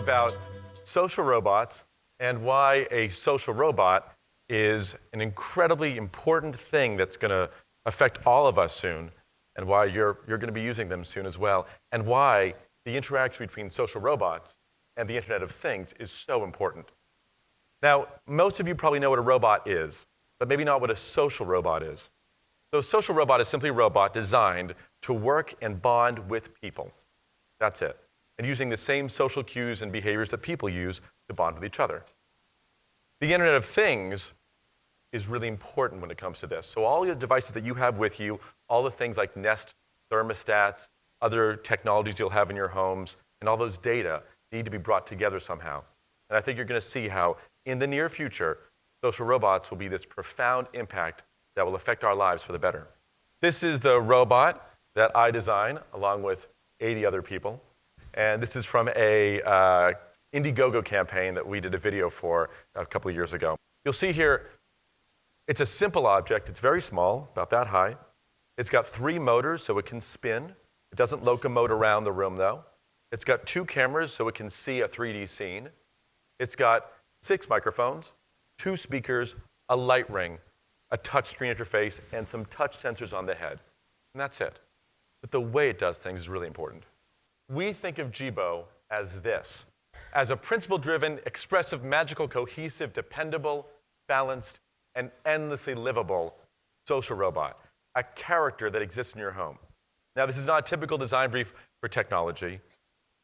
about social robots and why a social robot is an incredibly important thing that's going to affect all of us soon, and why you're going to be using them soon as well, and why the interaction between social robots and the Internet of Things is so important. Now, most of you probably know what a robot is, but maybe not what a social robot is. So a social robot is simply a robot designed to work and bond with people. That's it. And using the same social cues and behaviors that people use to bond with each other. The Internet of Things is really important when it comes to this. So all the devices that you have with you, all the things like Nest thermostats, other technologies you'll have in your homes, and all those data need to be brought together somehow. And I think you're going to see how, in the near future, social robots will be this profound impact that will affect our lives for the better. This is the robot that I designed, along with 80 other people. And this is from a Indiegogo campaign that we did a video for a couple of years ago. You'll see here, it's a simple object. It's very small, about that high. It's got 3 motors, so it can spin. It doesn't locomote around the room, though. It's got 2 cameras, so it can see a 3D scene. It's got 6 microphones, 2 speakers, a light ring, a touchscreen interface, and some touch sensors on the head. And that's it. But the way it does things is really important. We think of Jibo as this, as a principle-driven, expressive, magical, cohesive, dependable, balanced, and endlessly livable social robot, a character that exists in your home. Now, this is not a typical design brief for technology,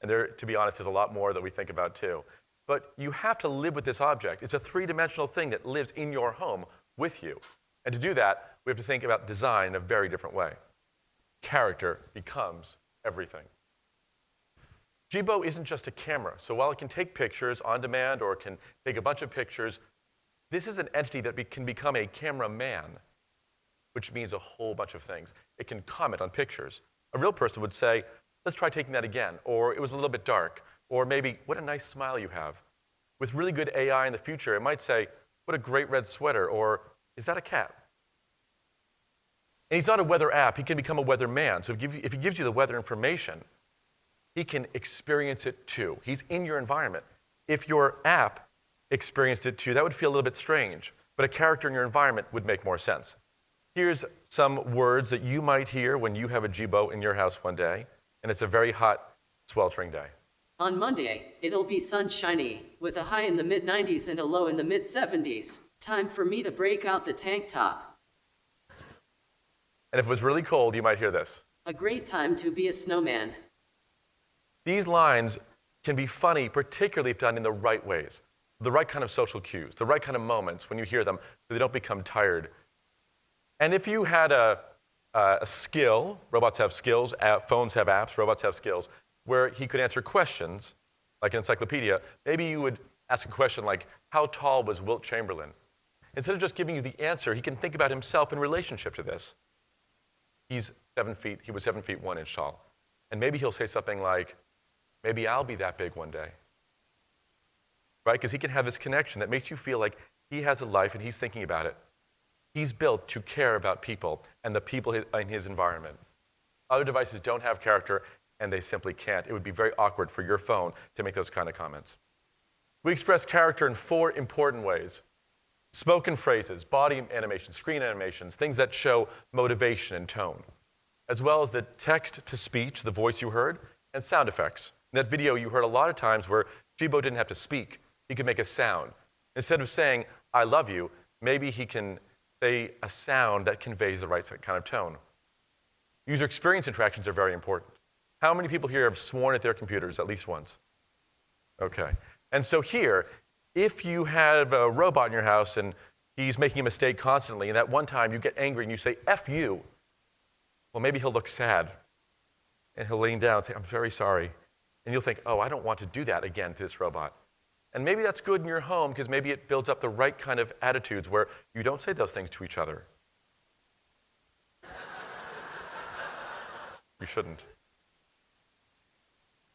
and there, to be honest, there's a lot more that we think about too. But you have to live with this object. It's a 3-dimensional thing that lives in your home with you. And to do that, we have to think about design in a very different way. Character becomes everything. Jibo isn't just a camera. So while it can take pictures on demand or it can take a bunch of pictures, this is an entity that can become a cameraman, which means a whole bunch of things. It can comment on pictures. A real person would say, let's try taking that again, or it was a little bit dark, or maybe, what a nice smile you have. With really good AI in the future, it might say, what a great red sweater, or is that a cat? And he's not a weather app. He can become a weather man. So if he gives you the weather information, he can experience it too. He's in your environment. If your app experienced it too, that would feel a little bit strange. But a character in your environment would make more sense. Here's some words that you might hear when you have a Jibo in your house one day, and it's a very hot, sweltering day. On Monday, it'll be sunshiny, with a high in the mid-90s and a low in the mid-70s. Time for me to break out the tank top. And if it was really cold, you might hear this. A great time to be a snowman. These lines can be funny, particularly if done in the right ways, the right kind of social cues, the right kind of moments when you hear them, so they don't become tired. And if you had a skill, robots have skills, phones have apps, robots have skills, where he could answer questions, like an encyclopedia, maybe you would ask a question like, how tall was Wilt Chamberlain? Instead of just giving you the answer, he can think about himself in relationship to this. He was 7 feet 1 inch tall. And maybe he'll say something like, maybe I'll be that big one day. Right? Because he can have this connection that makes you feel like he has a life and he's thinking about it. He's built to care about people and the people in his environment. Other devices don't have character, and they simply can't. It would be very awkward for your phone to make those kind of comments. We express character in 4 important ways. Spoken phrases, body animations, screen animations, things that show motivation and tone, as well as the text-to-speech, the voice you heard, and sound effects. In that video, you heard a lot of times where Jibo didn't have to speak. He could make a sound. Instead of saying, I love you, maybe he can say a sound that conveys the right kind of tone. User experience interactions are very important. How many people here have sworn at their computers at least once? Okay. And so here, if you have a robot in your house and he's making a mistake constantly, and at one time you get angry and you say, F you, well, maybe he'll look sad. And he'll lean down and say, I'm very sorry. And you'll think, oh, I don't want to do that again to this robot. And maybe that's good in your home because maybe it builds up the right kind of attitudes where you don't say those things to each other. You shouldn't.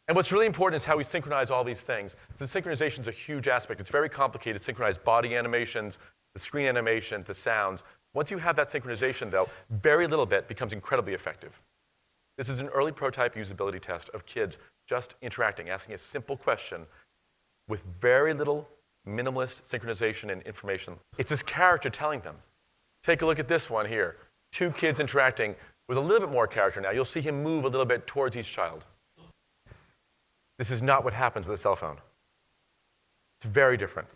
And what's really important is how we synchronize all these things. The synchronization is a huge aspect. It's very complicated. Synchronize body animations, the screen animation, the sounds. Once you have that synchronization, though, very little bit becomes incredibly effective. This is an early prototype usability test of kids just interacting, asking a simple question, with very little minimalist synchronization and information. It's this character telling them. Take a look at this one here. Two kids interacting with a little bit more character now. You'll see him move a little bit towards each child. This is not what happens with a cell phone. It's very different.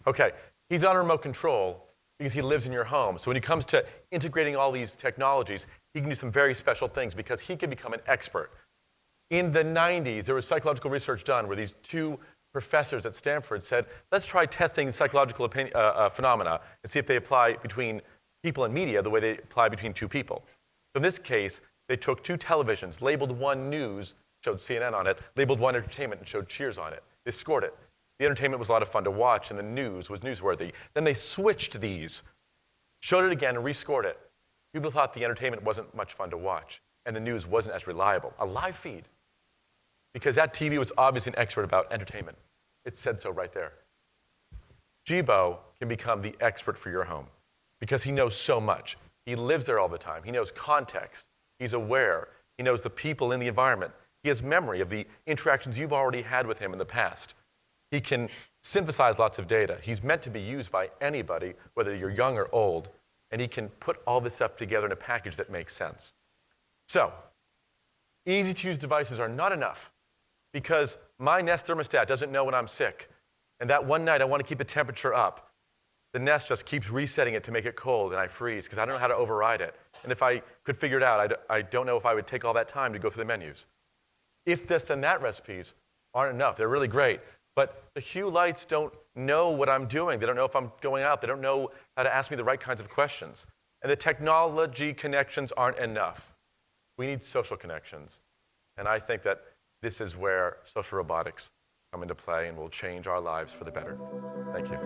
Okay, he's on remote control because he lives in your home. So when it comes to integrating all these technologies, he can do some very special things because he can become an expert. In the 90s, there was psychological research done where these two professors at Stanford said, let's try testing psychological phenomena and see if they apply between people and media the way they apply between two people. So in this case, they took two televisions, labeled one news, showed CNN on it, labeled one entertainment, and showed Cheers on it. They scored it. The entertainment was a lot of fun to watch, and the news was newsworthy. Then they switched these, showed it again, and rescored it. People thought the entertainment wasn't much fun to watch, and the news wasn't as reliable. A live feed. Because that TV was obviously an expert about entertainment. It said so right there. Jibo can become the expert for your home because he knows so much. He lives there all the time. He knows context. He's aware. He knows the people in the environment. He has memory of the interactions you've already had with him in the past. He can synthesize lots of data. He's meant to be used by anybody, whether you're young or old, and he can put all this stuff together in a package that makes sense. So, easy-to-use devices are not enough because my Nest thermostat doesn't know when I'm sick, and that one night I want to keep the temperature up. The Nest just keeps resetting it to make it cold, and I freeze because I don't know how to override it. And if I could figure it out, I don't know if I would take all that time to go through the menus. If this and that recipes aren't enough. They're really great. But the Hue lights don't know what I'm doing. They don't know if I'm going out. They don't know how to ask me the right kinds of questions. And the technology connections aren't enough. We need social connections. And I think that this is where social robotics come into play and will change our lives for the better. Thank you.